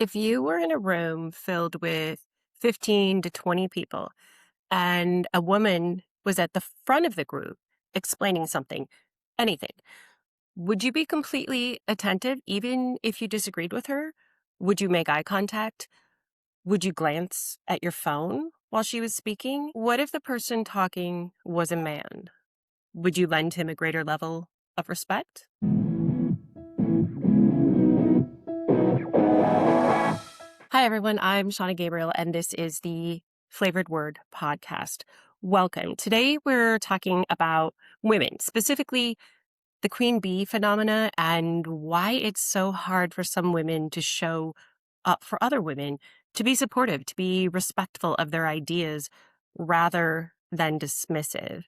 If you were in a room filled with 15 to 20 people and a woman was at the front of the group explaining something, anything, would you be completely attentive even if you disagreed with her? Would you make eye contact? Would you glance at your phone while she was speaking? What if the person talking was a man? Would you lend him a greater level of respect? Hi, everyone. I'm Shauna Gabriel, and this is the Flavored Word podcast. Welcome. Today, we're talking about women, specifically the queen bee phenomena, and why it's so hard for some women to show up for other women, to be supportive, to be respectful of their ideas rather than dismissive,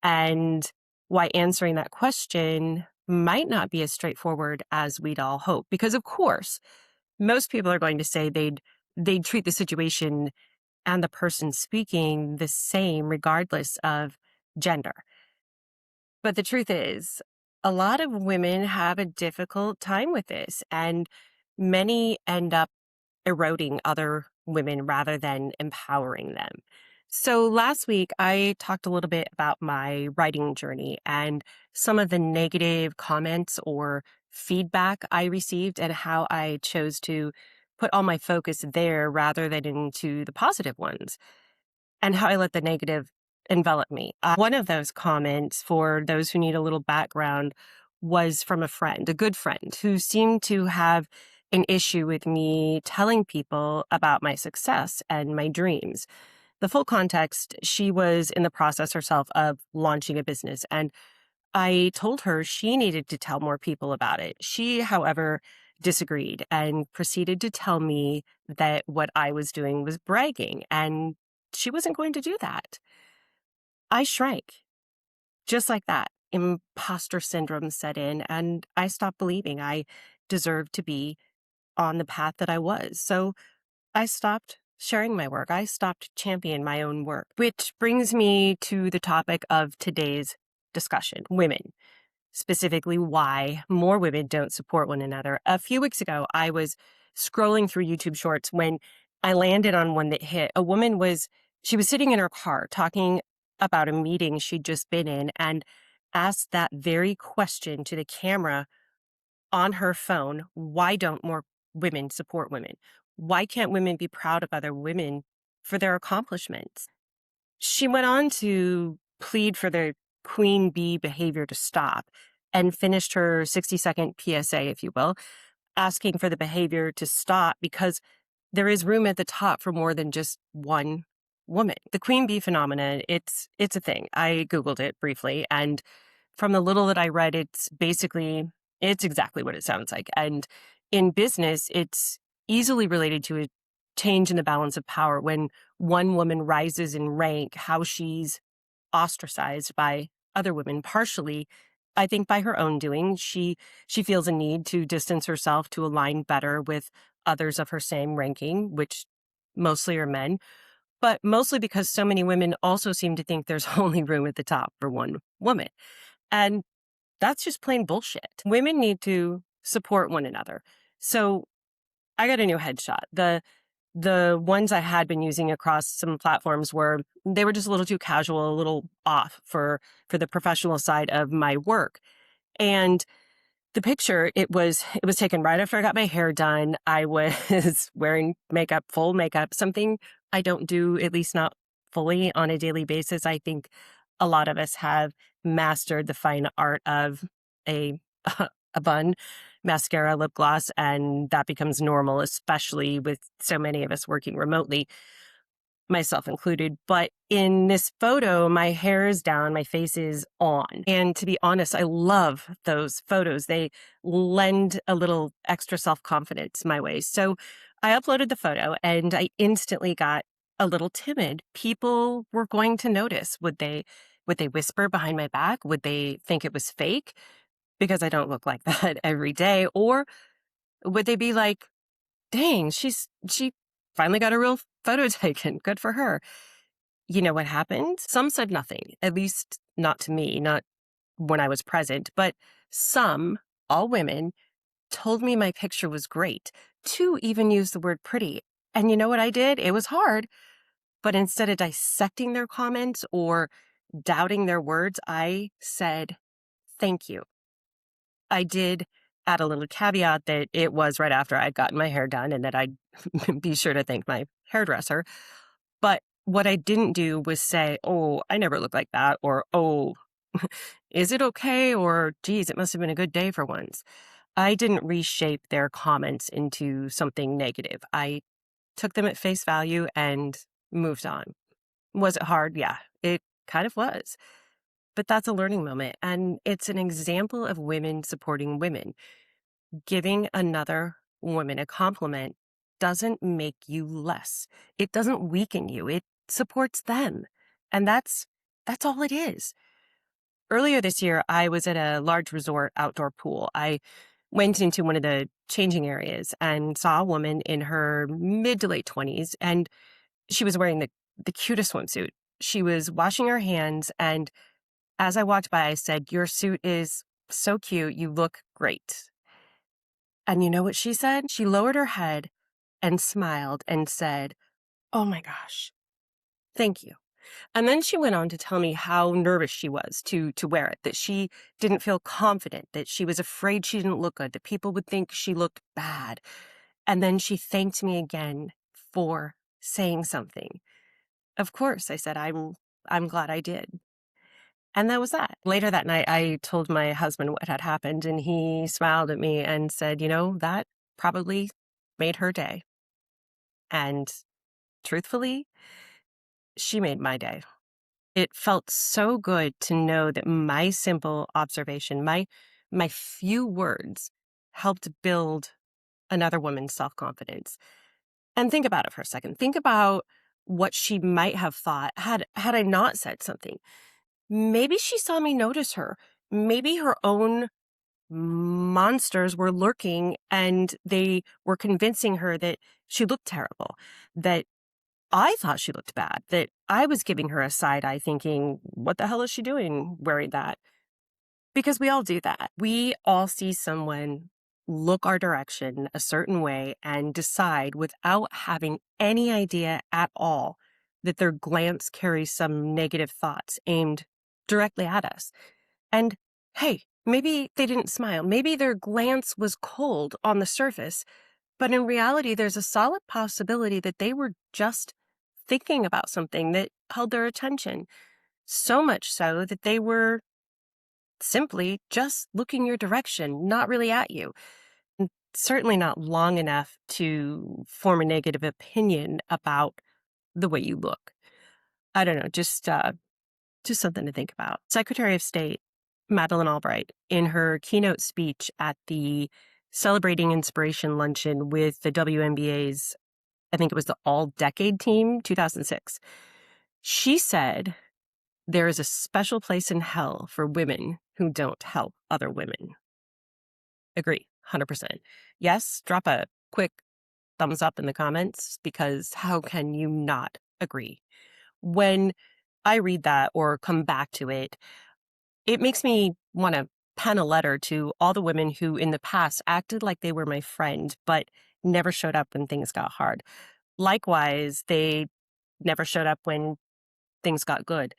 and why answering that question might not be as straightforward as we'd all hope. Because, of course, most people are going to say they'd treat the situation and the person speaking the same regardless of gender. But the truth is, a lot of women have a difficult time with this, and many end up eroding other women rather than empowering them. So last week, I talked a little bit about my writing journey and some of the negative comments or feedback I received and how I chose to put all my focus there rather than into the positive ones and how I let the negative envelop me. One of those comments, for those who need a little background, was from a friend, a good friend, who seemed to have an issue with me telling people about my success and my dreams. The full context, she was in the process herself of launching a business, and I told her she needed to tell more people about it. She, however, disagreed and proceeded to tell me that what I was doing was bragging, and she wasn't going to do that. I shrank just like that. Imposter syndrome set in, and I stopped believing I deserved to be on the path that I was. So I stopped sharing my work. I stopped championing my own work, which brings me to the topic of today's discussion, women, specifically why more women don't support one another. A few weeks ago, I was scrolling through YouTube shorts when I landed on one that hit. A woman she was sitting in her car talking about a meeting she'd just been in and asked that very question to the camera on her phone. Why don't more women support women? Why can't women be proud of other women for their accomplishments? She went on to plead for the queen bee behavior to stop and finished her 60-second PSA, if you will, asking for the behavior to stop because there is room at the top for more than just one woman. The queen bee phenomenon, it's a thing. I Googled it briefly, and from the little that I read, it's exactly what it sounds like. And in business, it's easily related to a change in the balance of power when one woman rises in rank, how she's ostracized by other women, partially, I think, by her own doing. She feels a need to distance herself to align better with others of her same ranking, which mostly are men, but mostly because so many women also seem to think there's only room at the top for one woman. And that's just plain bullshit. Women need to support one another. So I got a new headshot. The ones I had been using across some platforms they were just a little too casual, a little off for the professional side of my work. And the picture, it was taken right after I got my hair done. I was wearing makeup, full makeup, something I don't do, at least not fully on a daily basis. I think a lot of us have mastered the fine art of a a bun, mascara, lip gloss, and that becomes normal, especially with so many of us working remotely, myself included. But in this photo, my hair is down, my face is on. And to be honest, I love those photos. They lend a little extra self-confidence my way. So I uploaded the photo and I instantly got a little timid. People were going to notice. Would they whisper behind my back? Would they think it was fake because I don't look like that every day? Or would they be like, dang, she finally got a real photo taken. Good for her. You know what happened? Some said nothing, at least not to me, not when I was present, but some, all women, told me my picture was great. to even use the word pretty. And you know what I did? It was hard, but instead of dissecting their comments or doubting their words, I said, thank you. I did add a little caveat that it was right after I'd gotten my hair done and that I'd be sure to thank my hairdresser. But what I didn't do was say, oh, I never look like that, or oh, is it okay? Or geez, it must have been a good day for once. I didn't reshape their comments into something negative. I took them at face value and moved on. Was it hard? Yeah, it kind of was. But that's a learning moment. And it's an example of women supporting women. Giving another woman a compliment doesn't make you less. It doesn't weaken you. It supports them. And that's all it is. Earlier this year, I was at a large resort outdoor pool. I went into one of the changing areas and saw a woman in her mid to late 20s, and she was wearing the cutest swimsuit. She was washing her hands, and as I walked by, I said, "Your suit is so cute. You look great." And you know what she said? She lowered her head and smiled and said, "Oh my gosh, thank you." And then she went on to tell me how nervous she was to wear it, that she didn't feel confident, that she was afraid she didn't look good, that people would think she looked bad. And then she thanked me again for saying something. Of course, I said, I'm glad I did. And that was that. Later that night, I told my husband what had happened, and he smiled at me and said, that probably made her day. And truthfully, she made my day. It felt so good to know that my simple observation, my few words helped build another woman's self-confidence. And think about it for a second. Think about what she might have thought had I not said something. Maybe she saw me notice her. Maybe her own monsters were lurking and they were convincing her that she looked terrible, that I thought she looked bad, that I was giving her a side eye thinking, what the hell is she doing wearing that? Because we all do that. We all see someone look our direction a certain way and decide without having any idea at all that their glance carries some negative thoughts aimed directly at us. And hey, maybe they didn't smile. Maybe their glance was cold on the surface, but in reality, there's a solid possibility that they were just thinking about something that held their attention. So much so that they were simply just looking your direction, not really at you. And certainly not long enough to form a negative opinion about the way you look. I don't know, just something to think about. Secretary of State Madeleine Albright, in her keynote speech at the Celebrating Inspiration Luncheon with the WNBA's, I think it was the All Decade Team, 2006, she said, "There is a special place in hell for women who don't help other women." Agree, 100%. Yes, drop a quick thumbs up in the comments, because how can you not agree? When I read that or come back to it, it makes me want to pen a letter to all the women who in the past acted like they were my friend, but never showed up when things got hard. Likewise, they never showed up when things got good.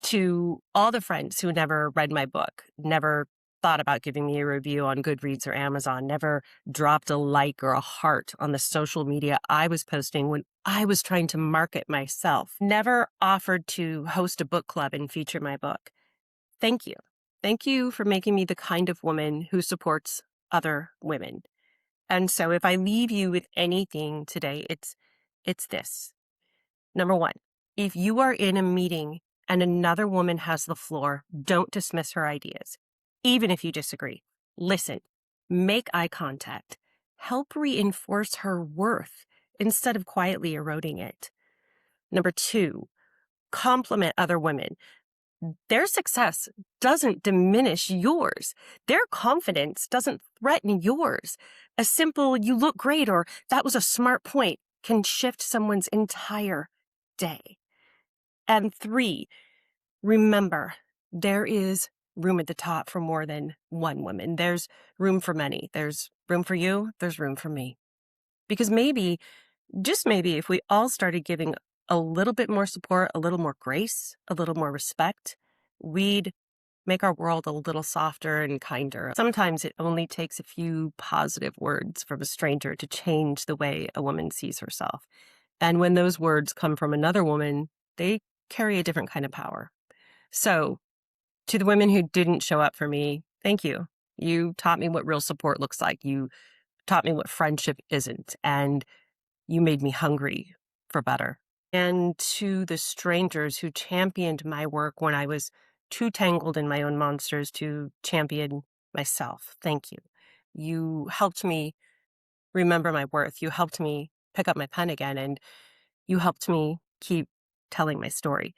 To all the friends who never read my book, never thought about giving me a review on Goodreads or Amazon, never dropped a like or a heart on the social media I was posting when I was trying to market myself, never offered to host a book club and feature my book. Thank you. Thank you for making me the kind of woman who supports other women. And so if I leave you with anything today, it's this. Number one, if you are in a meeting and another woman has the floor, don't dismiss her ideas, even if you disagree. Listen, make eye contact, help reinforce her worth instead of quietly eroding it. Number two, compliment other women. Their success doesn't diminish yours. Their confidence doesn't threaten yours. A simple, "you look great," or "that was a smart point," can shift someone's entire day. And three, remember, there is room at the top for more than one woman. There's room for many. There's room for you. There's room for me. Because maybe, just maybe, if we all started giving a little bit more support, a little more grace, a little more respect, we'd make our world a little softer and kinder. Sometimes it only takes a few positive words from a stranger to change the way a woman sees herself. And when those words come from another woman, they carry a different kind of power. So, to the women who didn't show up for me, thank you. You taught me what real support looks like. You taught me what friendship isn't. And you made me hungry for better. And to the strangers who championed my work when I was too tangled in my own monsters to champion myself, thank you. You helped me remember my worth. You helped me pick up my pen again, and you helped me keep telling my story.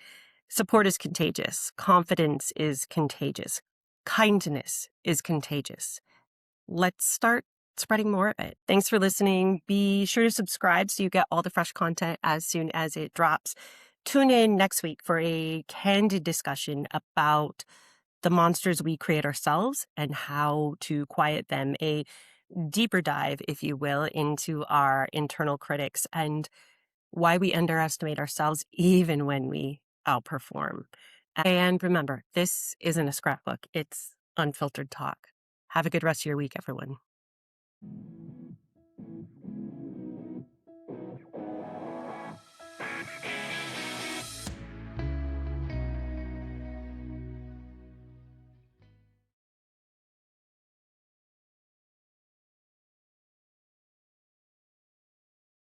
Support is contagious. Confidence is contagious. Kindness is contagious. Let's start spreading more of it. Thanks for listening. Be sure to subscribe so you get all the fresh content as soon as it drops. Tune in next week for a candid discussion about the monsters we create ourselves and how to quiet them. A deeper dive, if you will, into our internal critics and why we underestimate ourselves even when we outperform. And remember, this isn't a scrapbook, it's unfiltered talk. Have a good rest of your week, everyone.